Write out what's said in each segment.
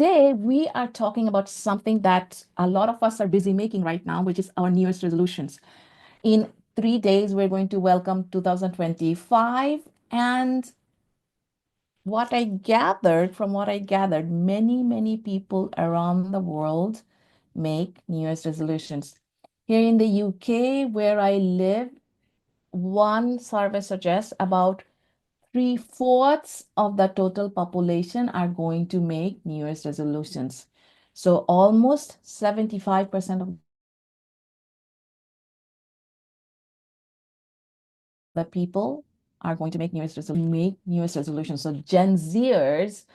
Today, we are talking about something that a lot of us are busy making right now, which is our New Year's resolutions. In 3 days, we're going to welcome 2025. And what I gathered, from what I gathered, many people around the world make New Year's resolutions. Here in the UK, where I live, one survey suggests about three-fourths of the total population are going to make New Year's resolutions. So almost 75% of the people are going to make New Year's resolutions. So Gen Zers,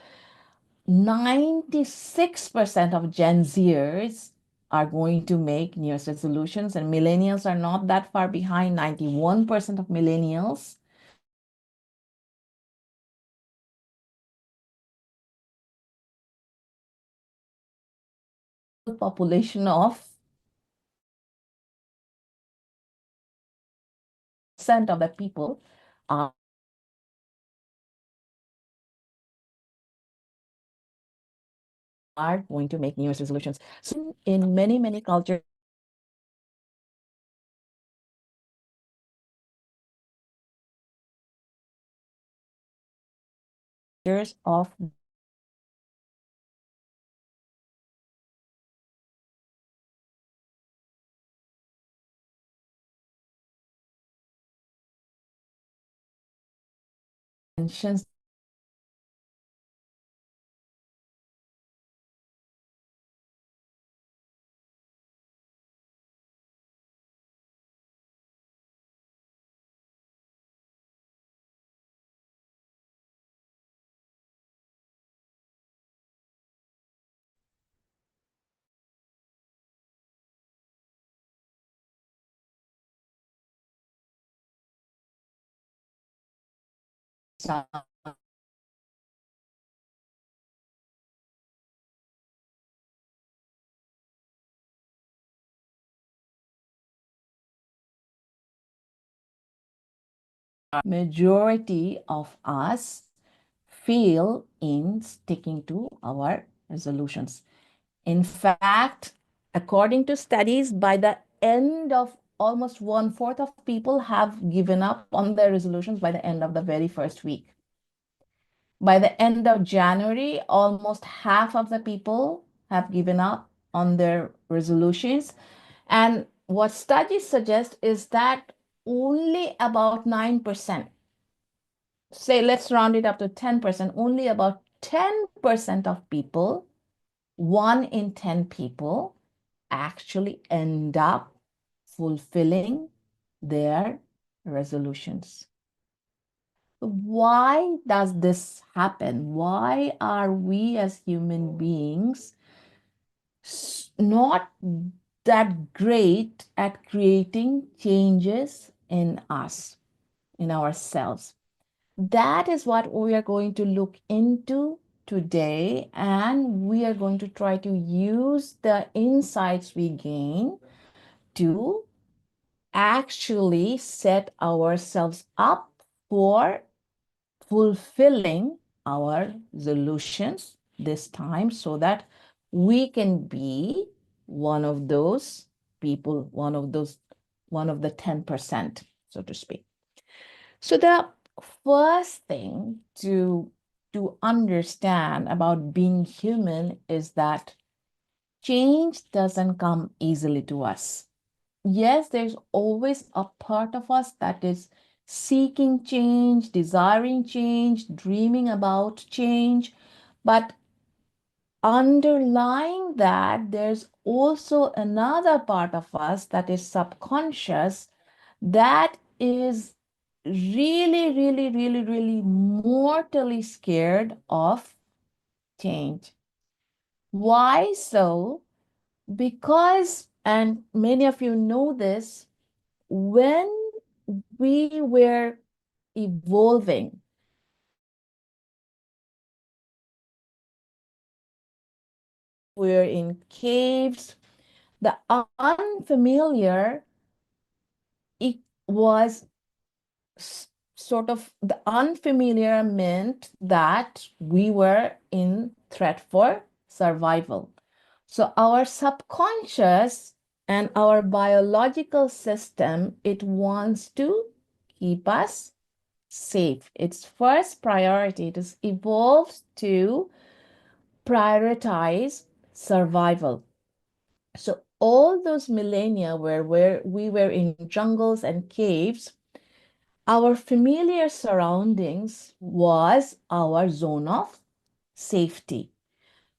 96% of Gen Zers are going to make New Year's resolutions, and millennials are not that far behind. 91% of millennials population of percent of the people are going to make New Year's resolutions. So in many cultures of mentions majority of us fail in sticking to our resolutions. In fact, according to studies, by the end of almost one-fourth of people have given up on their resolutions by the end of the very first week. By the end of January, almost half of the people have given up on their resolutions. And what studies suggest is that only about 9%, say let's round it up to 10%, only about 10% of people, 1 in 10 people, actually end up fulfilling their resolutions. Why does this happen? Why are we as human beings not that great at creating changes in us, in ourselves? That is what we are going to look into today, and we are going to try to use the insights we gain to actually set ourselves up for fulfilling our resolutions this time, so that we can be one of those people, one of the 10%, so to speak. So the first thing to understand about being human is that change doesn't come easily to us. Yes, there's always a part of us that is seeking change, desiring change, dreaming about change, but underlying that, there's also another part of us that is subconscious that is really mortally scared of change. Why so? Because, and many of you know this, when we were evolving, we're in caves, the unfamiliar, it was sort of, the unfamiliar meant that we were in threat for survival. So our subconscious and our biological system, it wants to keep us safe. Its first priority, it is evolved to prioritize survival. So all those millennia where we were in jungles and caves, our familiar surroundings was our zone of safety.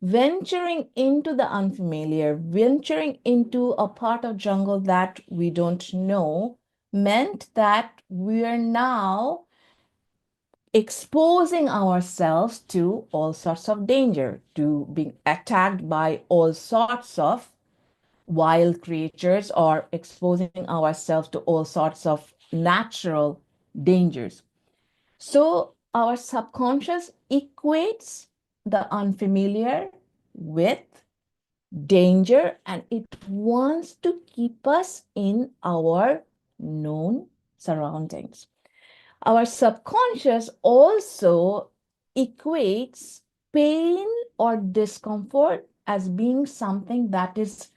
Venturing into the unfamiliar, venturing into a part of jungle that we don't know, meant that we are now exposing ourselves to all sorts of danger, to being attacked by all sorts of wild creatures, or exposing ourselves to all sorts of natural dangers. So our subconscious equates the unfamiliar with danger, and it wants to keep us in our known surroundings. Our subconscious also equates pain or discomfort as being something that is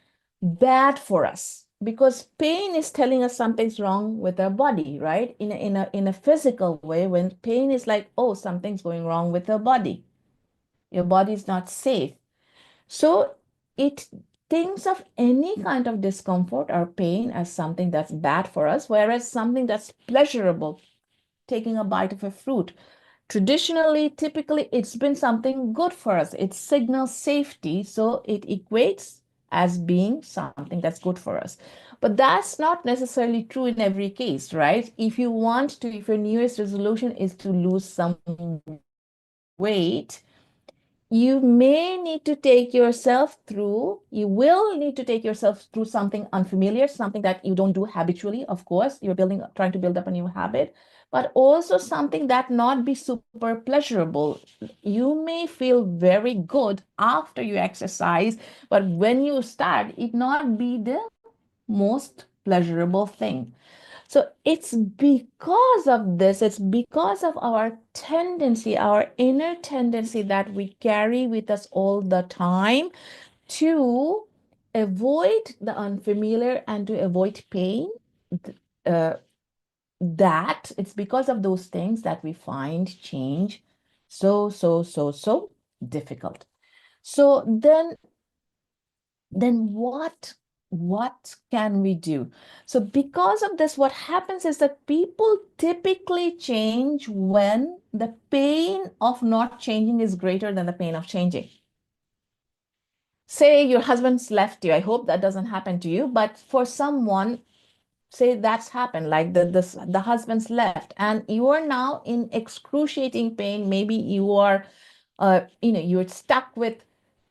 bad for us, because pain is telling us something's wrong with our body, right? In a physical way, when pain is like, oh, something's going wrong with your body is not safe. So it thinks of any kind of discomfort or pain as something that's bad for us, whereas something that's pleasurable, taking a bite of a fruit, traditionally, typically, it's been something good for us. It signals safety, so it equates as being something that's good for us. But that's not necessarily true in every case, right? If your New Year's resolution is to lose some weight, you will need to take yourself through something unfamiliar, something that you don't do habitually. Of course, trying to build up a new habit, but also something that not be super pleasurable. You may feel very good after you exercise, but when you start, it not be the most pleasurable thing. So it's because of our tendency, our inner tendency that we carry with us all the time to avoid the unfamiliar and to avoid pain. Uh, that it's because of those things that we find change so difficult. So then what can we do? So because of this, what happens is that people typically change when the pain of not changing is greater than the pain of changing. Say your husband's left you. I hope that doesn't happen to you, but for someone, say that's happened, like the husband's left and you are now in excruciating pain. Maybe you are you're stuck with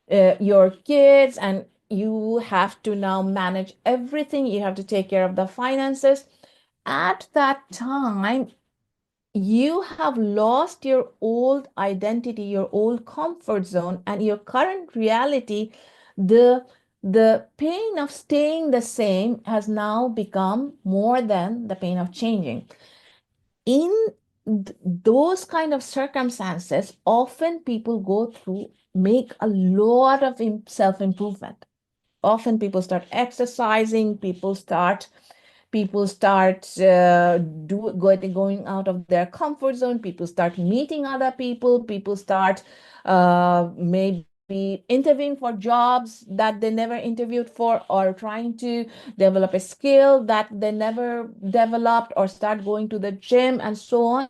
your kids, and you have to now manage everything. You have to take care of the finances. At that time, you have lost your old identity, your old comfort zone, and your current reality. The pain of staying the same has now become more than the pain of changing. In those kind of circumstances, often people make a lot of self-improvement. Often people start exercising, going out of their comfort zone, people start meeting other people start maybe interviewing for jobs that they never interviewed for, or trying to develop a skill that they never developed, or start going to the gym and so on.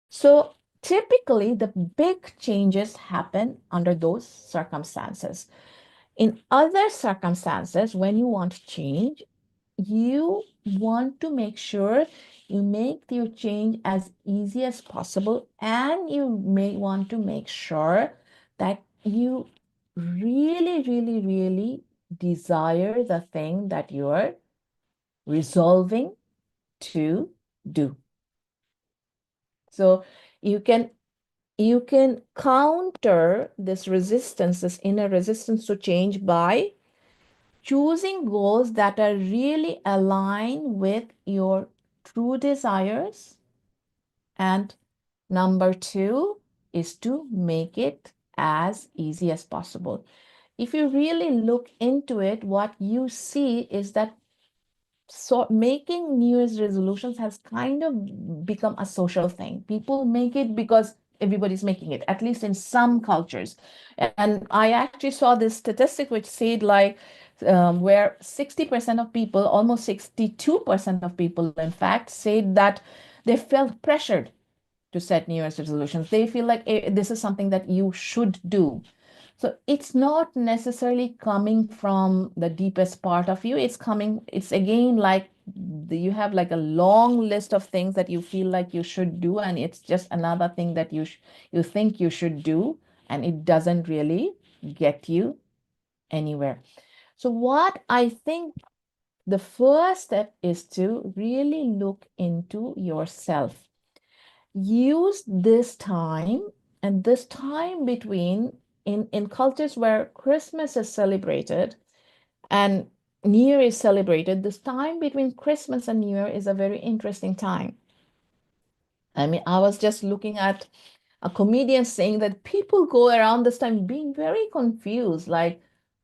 So typically the big changes happen under those circumstances. In other circumstances, when you want to change, you want to make sure you make your change as easy as possible, and you may want to make sure that you really desire the thing that you're resolving to do. So you can counter this resistance, this inner resistance to change, by choosing goals that are really aligned with your true desires. And number two, is to make it as easy as possible. If you really look into it, what you see is that so making New Year's resolutions has kind of become a social thing. People make it because everybody's making it, at least in some cultures. And I actually saw this statistic which said like where 60% of people, almost 62% of people, in fact, said that they felt pressured to set New Year's resolutions. They feel like this is something that you should do. So it's not necessarily coming from the deepest part of you. It's again like you have like a long list of things that you feel like you should do, and it's just another thing that you think you should do, and it doesn't really get you anywhere. So what I think the first step is to really look into yourself. Use this time, and this time between, in cultures where Christmas is celebrated and New Year is celebrated, this time between Christmas and New Year is a very interesting time. I mean, I was just looking at a comedian saying that people go around this time being very confused, like,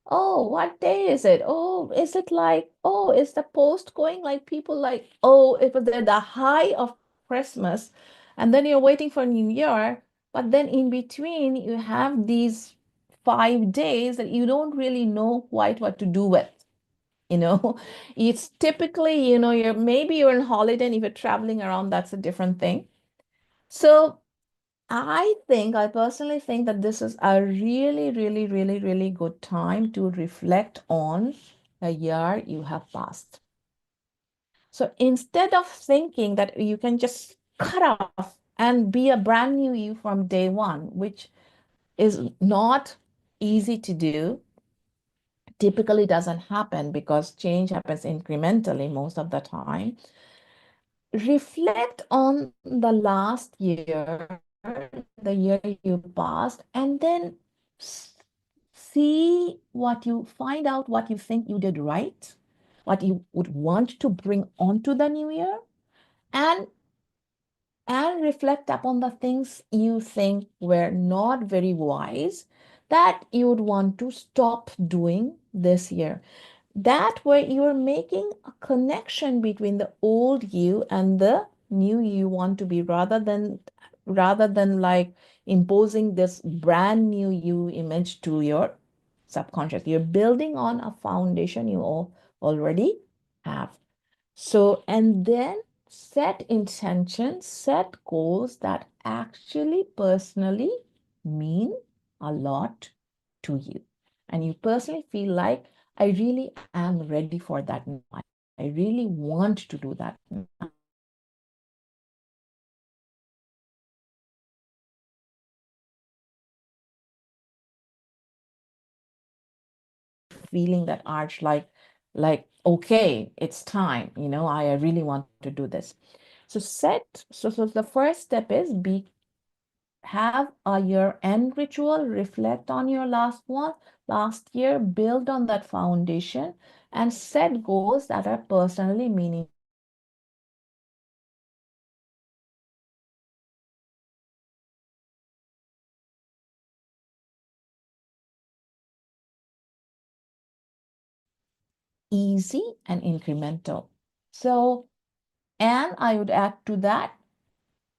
oh, what day is it? Oh, is it like, oh, is the post going, like people like, oh, it was the high of Christmas, and then you're waiting for New Year, but then in between you have these 5 days that you don't really know quite what to do with. You know, it's typically, you're on holiday, and if you're traveling around, that's a different thing. So I personally think that this is a really, really, really, really good time to reflect on the year you have passed. So instead of thinking that you can just cut off and be a brand new you from day one, which is not easy to do, typically doesn't happen because change happens incrementally most of the time. Reflect on the last year, the year you passed, and then see what you find out, what you think you did right, what you would want to bring onto the new year, and reflect upon the things you think were not very wise that you would want to stop doing this year. That way, you're making a connection between the old you and the new you want to be, rather than like imposing this brand new you image to your subconscious. You're building on a foundation you already have. So, and then set intentions, set goals that actually personally mean a lot to you. And you personally feel like, I really am ready for that now. I really want to do that now. Feeling that urge, like, okay, it's time, I really want to do this. So the first step is have a year-end ritual, reflect on your last year, build on that foundation, and set goals that are personally meaningful. Easy and incremental. So, and I would add to that,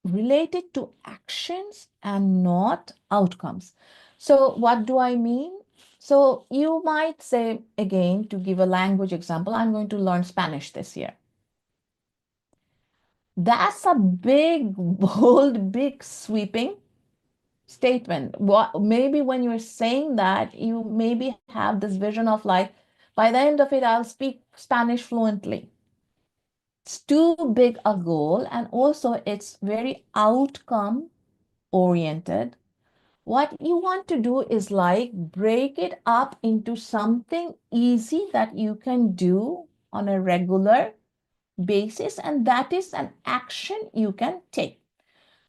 related to actions and not outcomes. So, what do I mean? So, you might say, again, to give a language example, I'm going to learn Spanish this year. That's a big, bold, big, sweeping statement. What maybe when you're saying that, you maybe have this vision of like, by the end of it, I'll speak Spanish fluently. It's too big a goal, and also it's very outcome oriented. What you want to do is like break it up into something easy that you can do on a regular basis, and that is an action you can take.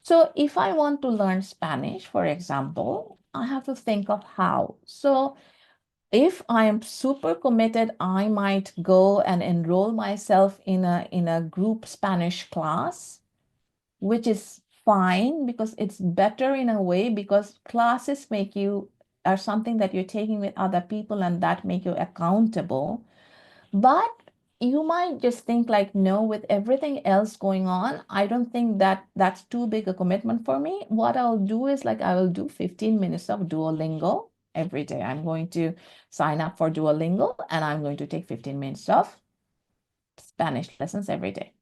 So if I want to learn Spanish, for example, I have to think of how. So if I am super committed, I might go and enroll myself in a group Spanish class, which is fine because it's better in a way because classes make you are something that you're taking with other people and that make you accountable. But you might just think like, no, with everything else going on, I don't think that that's too big a commitment for me. What I'll do is like I will do 15 minutes of Duolingo every day. I'm going to sign up for Duolingo and I'm going to take 15 minutes of Spanish lessons every day.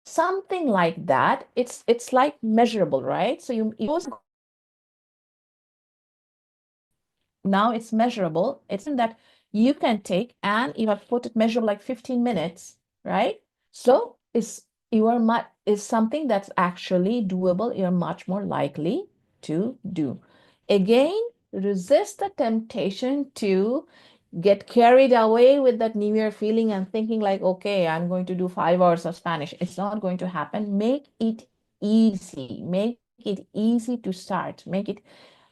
Something like that. It's like measurable, right? So you now it's measurable. It's in that you can take and you have put it measurable like 15 minutes, right? So it's you are much is something that's actually doable. You're much more likely to do. Again, resist the temptation to get carried away with that New Year feeling and thinking like, okay, I'm going to do 5 hours of Spanish. It's not going to happen. Make it easy. Make it easy to start. Make it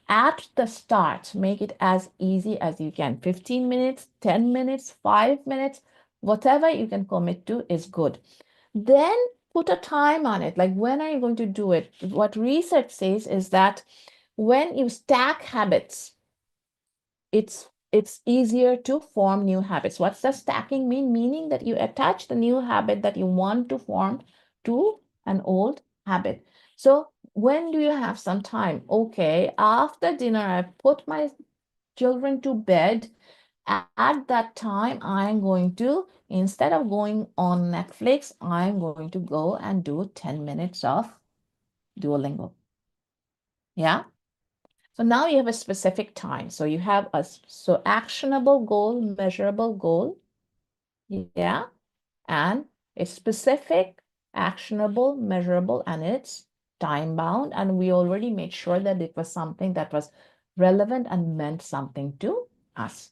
at the start, make it as easy as you can. 15 minutes, 10 minutes, 5 minutes, whatever you can commit to is good. Then put a time on it. Like, when are you going to do it? What research says is that when you stack habits, it's easier to form new habits. What's the stacking mean? Meaning that you attach the new habit that you want to form to an old habit. So when do you have some time? Okay, after dinner, I put my children to bed. At that time, I'm going to, instead of going on Netflix, I'm going to go and do 10 minutes of Duolingo. Yeah. So now you have a specific time. So you have a so actionable goal, measurable goal. Yeah. And it's specific, actionable, measurable, and it's time bound. And we already made sure that it was something that was relevant and meant something to us.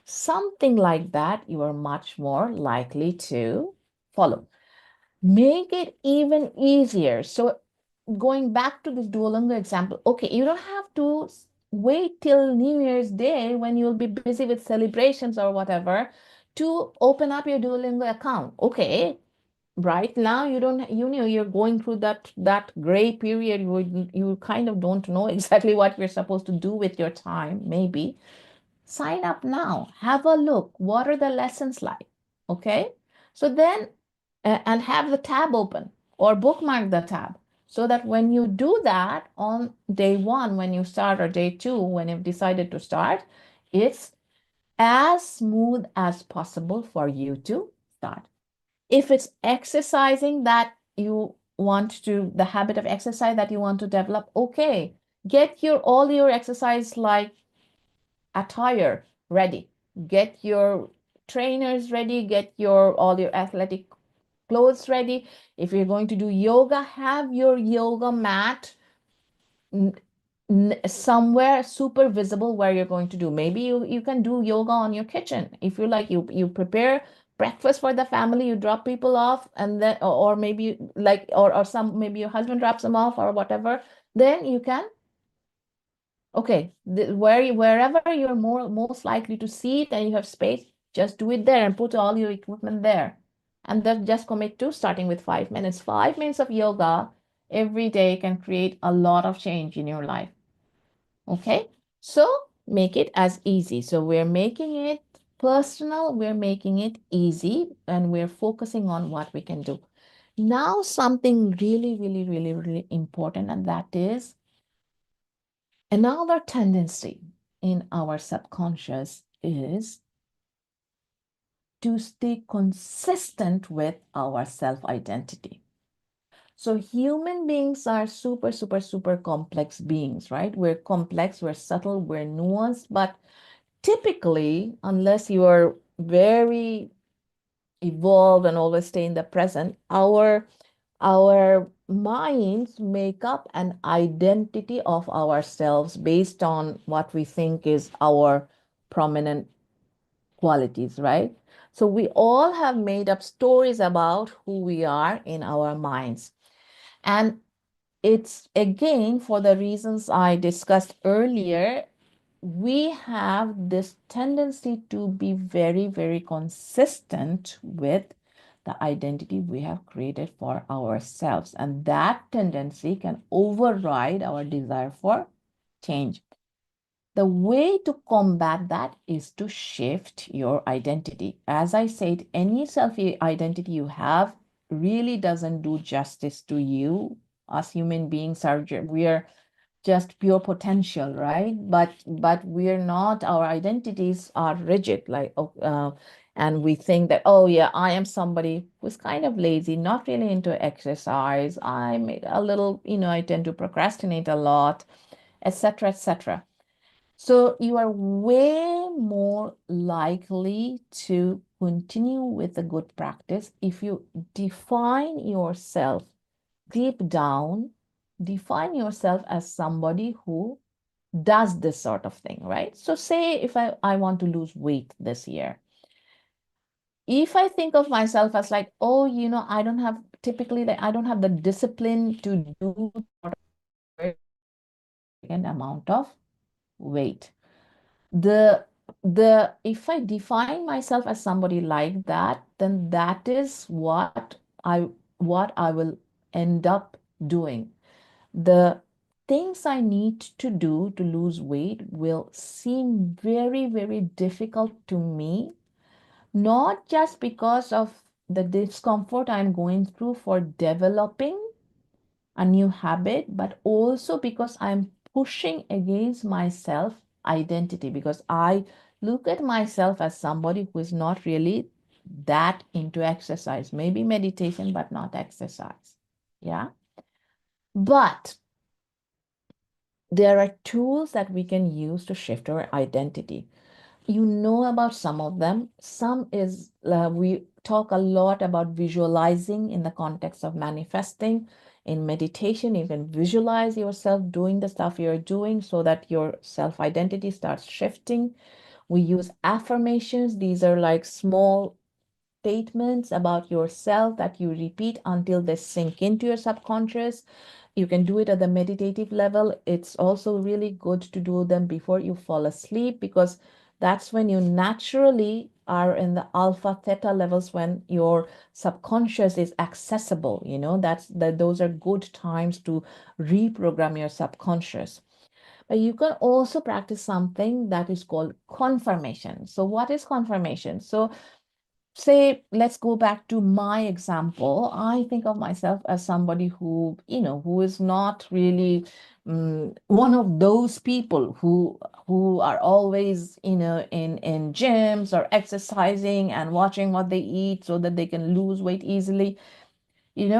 Something like that, you are much more likely to follow. Make it even easier. So going back to this Duolingo example, okay, you don't have to wait till New Year's Day when you'll be busy with celebrations or whatever to open up your Duolingo account. Okay, right now you don't, you know, you're going through that gray period. You kind of don't know exactly what you're supposed to do with your time, maybe. Sign up now, have a look. What are the lessons like? Okay. So then, and have the tab open or bookmark the tab so that when you do that on day one, when you start, or day two, when you've decided to start, it's as smooth as possible for you to start. If it's exercising that you want to, the habit of exercise that you want to develop, okay, get your all your exercise like attire ready, get your trainers ready, get your all your athletic clothes ready. If you're going to do yoga, have your yoga mat somewhere super visible where you're going to do. Maybe you can do yoga on your kitchen. If you like, you prepare breakfast for the family, you drop people off, and then or maybe like or some, maybe your husband drops them off or whatever, then you can. Okay, wherever you're most likely to see it and you have space, just do it there and put all your equipment there. And then just commit to starting with 5 minutes. 5 minutes of yoga every day can create a lot of change in your life. Okay, so make it as easy. So we're making it personal, we're making it easy, and we're focusing on what we can do. Now, something really, really, really, really important, and that is another tendency in our subconscious is to stay consistent with our self-identity. So human beings are super, super, super complex beings, right? We're complex, we're subtle, we're nuanced, but typically, unless you are very evolved and always stay in the present, our minds make up an identity of ourselves based on what we think is our prominent qualities, right? So we all have made up stories about who we are in our minds. And it's again for the reasons I discussed earlier, we have this tendency to be very, very consistent with the identity we have created for ourselves. And that tendency can override our desire for change. The way to combat that is to shift your identity. As I said, any self identity you have really doesn't do justice to you. Us human beings we are just pure potential, right? But we're not. Our identities are rigid, and we think that, oh yeah, I am somebody who's kind of lazy, not really into exercise. I'm a little, I tend to procrastinate a lot, etc., etc. So you are way more likely to continue with the good practice if you define yourself deep down, define yourself as somebody who does this sort of thing, right? So say if I want to lose weight this year, if I think of myself as like, oh, I don't have typically like I don't have the discipline to do an amount of weight. The if I define myself as somebody like that, then that is I what I will end up doing. The things I need to do to lose weight will seem very, very difficult to me, not just because of the discomfort I'm going through for developing a new habit, but also because I'm pushing against my self identity, because I look at myself as somebody who is not really that into exercise, maybe meditation, but not exercise. Yeah. But there are tools that we can use to shift our identity. You know about some of them. Some is, we talk a lot about visualizing in the context of manifesting. In meditation, you can visualize yourself doing the stuff you're doing so that your self identity starts shifting. We use affirmations. These are like small statements about yourself that you repeat until they sink into your subconscious. You can do it at the meditative level. It's also really good to do them before you fall asleep, because that's when you naturally are in the alpha theta levels, when your subconscious is accessible. Those are good times to reprogram your subconscious. But you can also practice something that is called confirmation. So what is confirmation? So say, let's go back to my example. I think of myself as somebody who is not really one of those people who are always in gyms or exercising and watching what they eat so that they can lose weight easily. If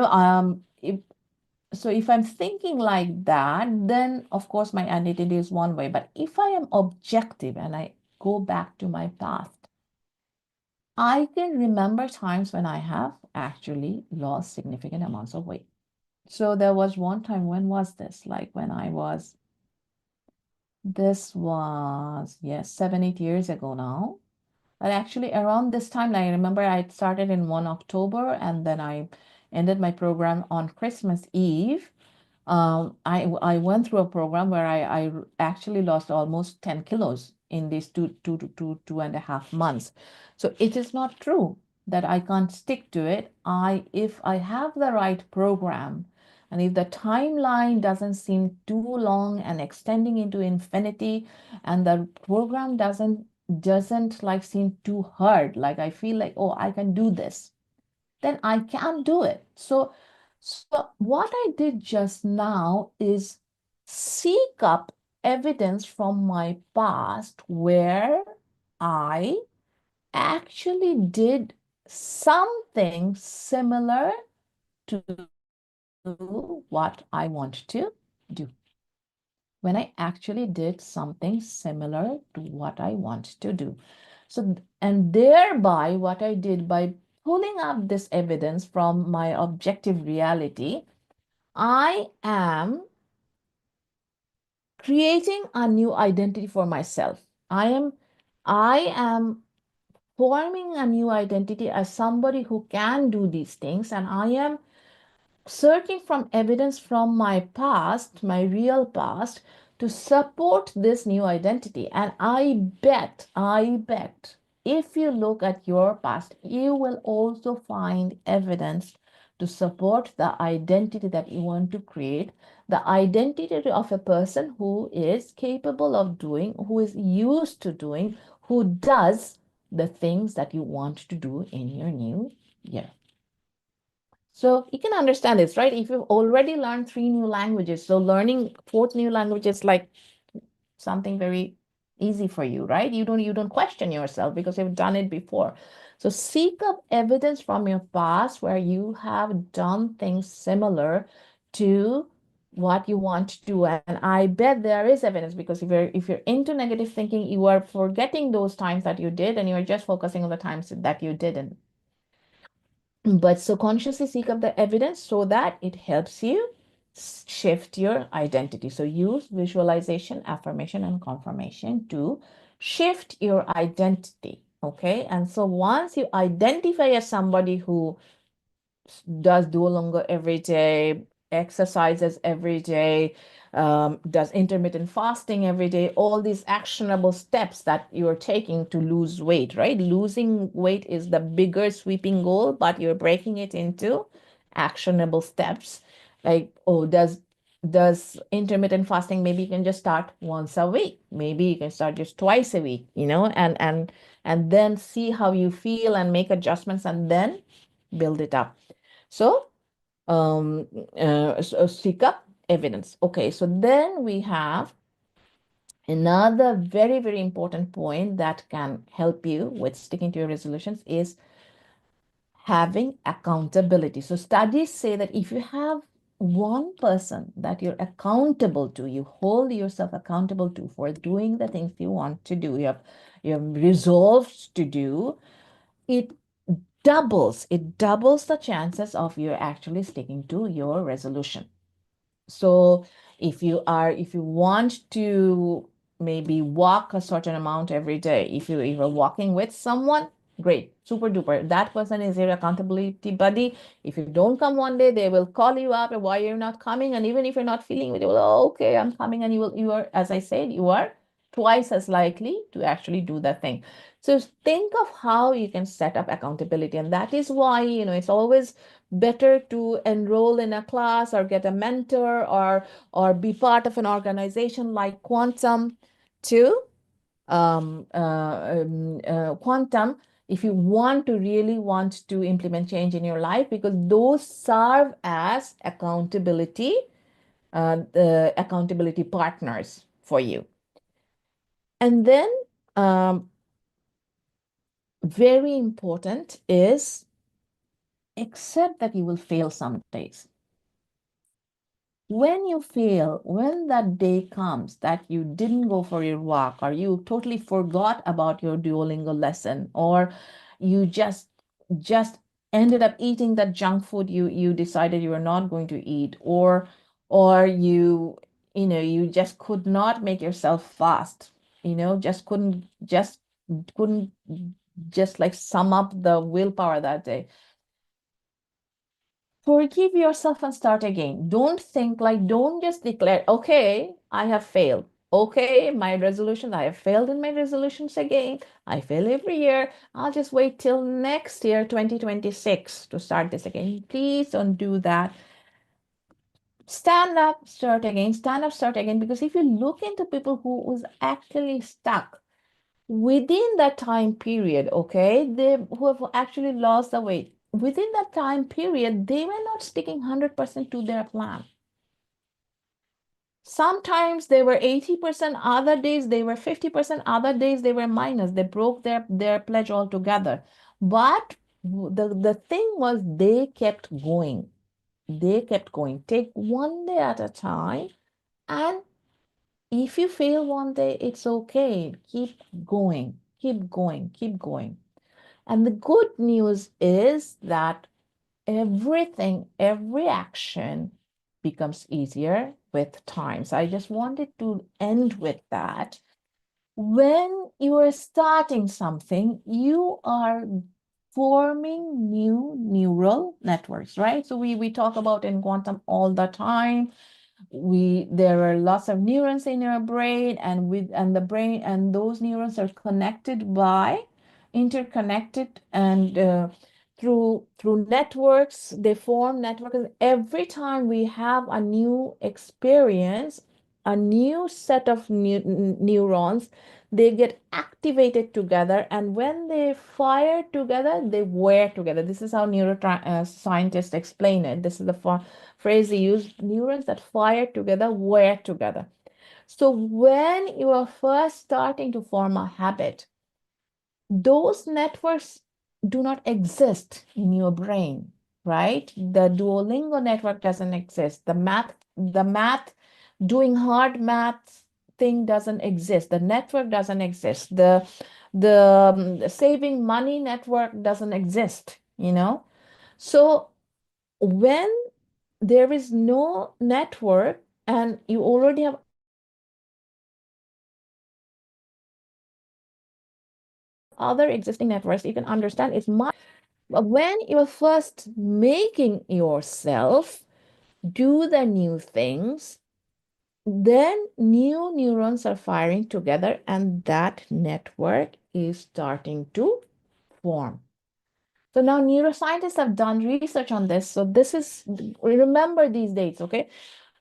I'm thinking like that, then of course my identity is one way. But if I am objective and I go back to my past, I can remember times when I have actually lost significant amounts of weight. So there was one time, when was this? Like when this was, yes, 7, 8 years ago now. But actually around this time, I remember I started in 1 October and then I ended my program on Christmas Eve. I went through a program where I actually lost almost 10 kilos in these 2.5 months. So it is not true that I can't stick to it. If I have the right program, and if the timeline doesn't seem too long and extending into infinity, and the program doesn't like seem too hard, like I feel like, oh, I can do this, then I can do it. So what I did just now is seek up evidence from my past where I actually did something similar to what I want to do. When I actually did something similar to what I want to do. So, and thereby, what I did by pulling up this evidence from my objective reality, I am creating a new identity for myself. I am forming a new identity as somebody who can do these things, and I am searching from evidence from my past, my real past, to support this new identity. And I bet, if you look at your past, you will also find evidence to support the identity that you want to create, the identity of a person who is capable of doing, who is used to doing, who does the things that you want to do in your new year. So you can understand this, right? If you've already learned 3 new languages, so learning 4th new language is like something very easy for you, right? You don't question yourself because you've done it before. So seek up evidence from your past where you have done things similar to what you want to do. And I bet there is evidence, because if you're into negative thinking, you are forgetting those times that you did and you're just focusing on the times that you didn't. But so consciously seek up the evidence so that it helps you shift your identity. So use visualization, affirmation, and confirmation to shift your identity. Okay. And so once you identify as somebody who does Duolingo every day, exercises every day, does intermittent fasting every day, all these actionable steps that you're taking to lose weight, right? Losing weight is the bigger sweeping goal, but you're breaking it into actionable steps. Like, oh, does intermittent fasting, maybe you can just start once a week. Maybe you can start just twice a week, and then see how you feel and make adjustments and then build it up. So, seek up evidence. Okay, so then we have another very, very important point that can help you with sticking to your resolutions is having accountability. So, studies say that if you have one person that you're accountable to, you hold yourself accountable to for doing the things you want to do, you have resolved to do, it doubles the chances of you actually sticking to your resolution. So if you want to maybe walk a certain amount every day, if you're walking with someone, great, super duper, that person is your accountability buddy. If you don't come one day, they will call you up and why you're not coming, and even if you're not feeling it, you will, oh, okay, I'm coming, and you are, as I said, you are twice as likely to actually do that thing. So think of how you can set up accountability, and that is why it's always better to enroll in a class or get a mentor or be part of an organization like Quantum to Quantum, if you really want to implement change in your life, because those serve as the accountability partners for you. And then very important is accept that you will fail some days. When you fail, when that day comes that you didn't go for your walk, or you totally forgot about your Duolingo lesson, or you just ended up eating that junk food you decided you were not going to eat, or you just could not make yourself fast, couldn't just like sum up the willpower that day. Forgive yourself and start again. Don't just declare, okay, I have failed. Okay, I have failed in my resolutions again. I fail every year. I'll just wait till next year, 2026, to start this again. Please don't do that. Stand up, start again. Stand up, start again. Because if you look into people who was actually stuck within that time period, okay, who have actually lost the weight, within that time period, they were not sticking 100% to their plan. Sometimes they were 80%, other days they were 50%, other days they were minus. They broke their pledge altogether. But the thing was, they kept going. They kept going. Take one day at a time. And if you fail one day, it's okay. Keep going, keep going, keep going. And the good news is that every action becomes easier with time. So I just wanted to end with that. When you are starting something, you are forming new neural networks, right? So we talk about in quantum all the time. There are lots of neurons in our brain, and the brain, and those neurons are connected by interconnected, and through networks. They form networks. Every time we have a new experience, a new set of neurons, they get activated together, and when they fire together, they wire together. This is how neuroscientists explain it. This is the phrase they use: neurons that fire together wire together. So when you are first starting to form a habit, those networks do not exist in your brain, right? The Duolingo network doesn't exist. The math, doing hard math thing doesn't exist. The network doesn't exist. The saving money network doesn't exist, you know? So when there is no network and you already have other existing networks, you can understand it's much. But when you're first making yourself do the new things, then new neurons are firing together and that network is starting to form. So now neuroscientists have done research on this. So this is, remember these dates, okay?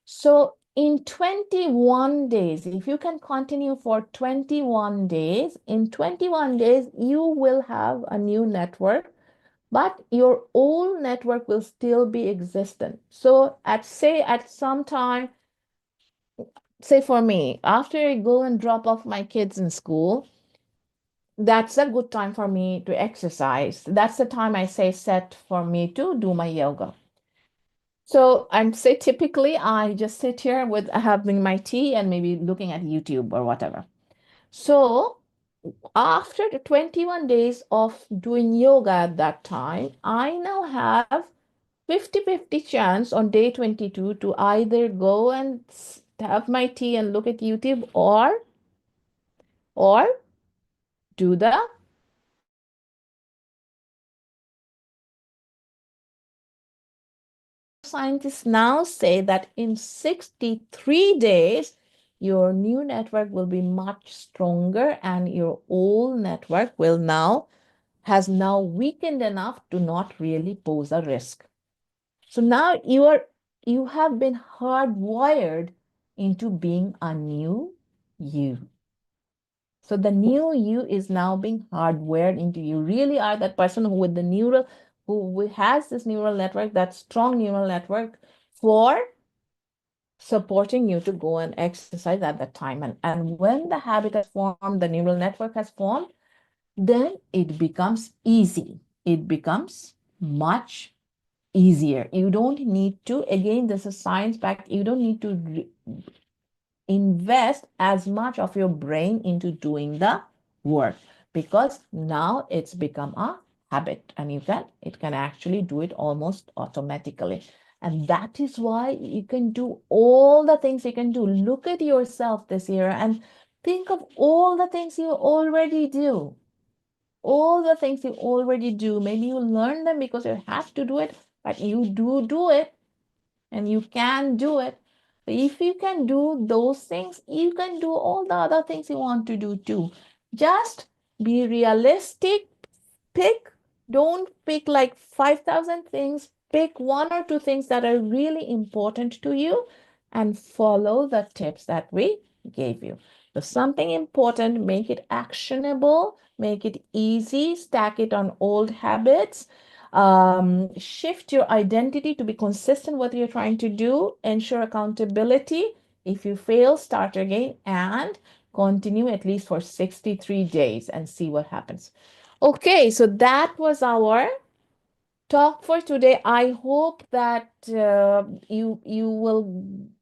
So in 21 days, if you can continue for 21 days, in 21 days, you will have a new network, but your old network will still be existent. So at some time, say for me, after I go and drop off my kids in school, that's a good time for me to exercise. That's the time I say set for me to do my yoga. So and say typically I just sit here with having my tea and maybe looking at YouTube or whatever. So after the 21 days of doing yoga at that time, I now have 50-50 chance on day 22 to either go and have my tea and look at YouTube, or do the scientists now say that in 63 days, your new network will be much stronger and your old network has now weakened enough to not really pose a risk. So now you have been hardwired into being a new you. So the new you is now being hardwired into you. Really are that person who has this neural network, that strong neural network for supporting you to go and exercise at that time. And when the habit has formed, the neural network has formed, then it becomes easy. It becomes much easier. You don't need to, again, this is science backed, you don't need to invest as much of your brain into doing the work, because now it's become a habit and it can actually do it almost automatically. And that is why you can do all the things you can do. Look at yourself this year and think of all the things you already do. All the things you already do. Maybe you learn them because you have to do it, but you do it and you can do it. If you can do those things, you can do all the other things you want to do too. Just be realistic. Don't pick like 5,000 things. Pick one or two things that are really important to you and follow the tips that we gave you. So something important, make it actionable, make it easy, stack it on old habits. Shift your identity to be consistent with what you're trying to do, ensure accountability. If you fail, start again and continue at least for 63 days and see what happens. Okay, so that was our talk for today. I hope that you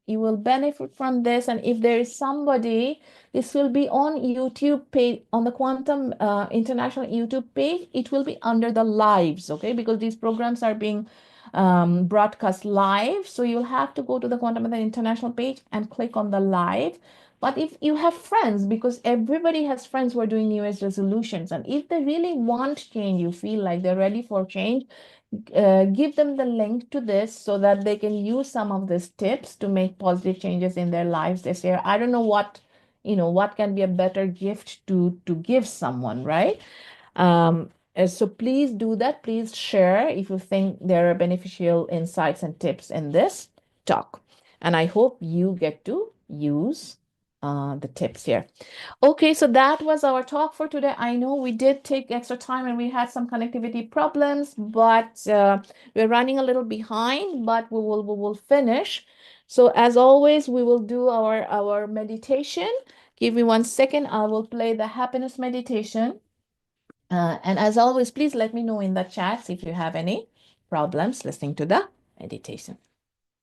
will benefit from this. And if there is somebody, this will be on YouTube page, on the Quantum International YouTube page. It will be under the lives, okay? Because these programs are being broadcast live. So you'll have to go to the Quantum Method International page and click on the live. But if you have friends, because everybody has friends who are doing New Year's resolutions, and if they really want change, you feel like they're ready for change, give them the link to this so that they can use some of these tips to make positive changes in their lives this year. I don't know what can be a better gift to give someone, right? So please do that. Please share if you think there are beneficial insights and tips in this talk. And I hope you get to use the tips here. Okay, so that was our talk for today. I know we did take extra time and we had some connectivity problems, but we're running a little behind, but we will finish. So as always, we will do our meditation. Give me 1 second. I will play the happiness meditation. And as always, please let me know in the chats if you have any problems listening to the meditation.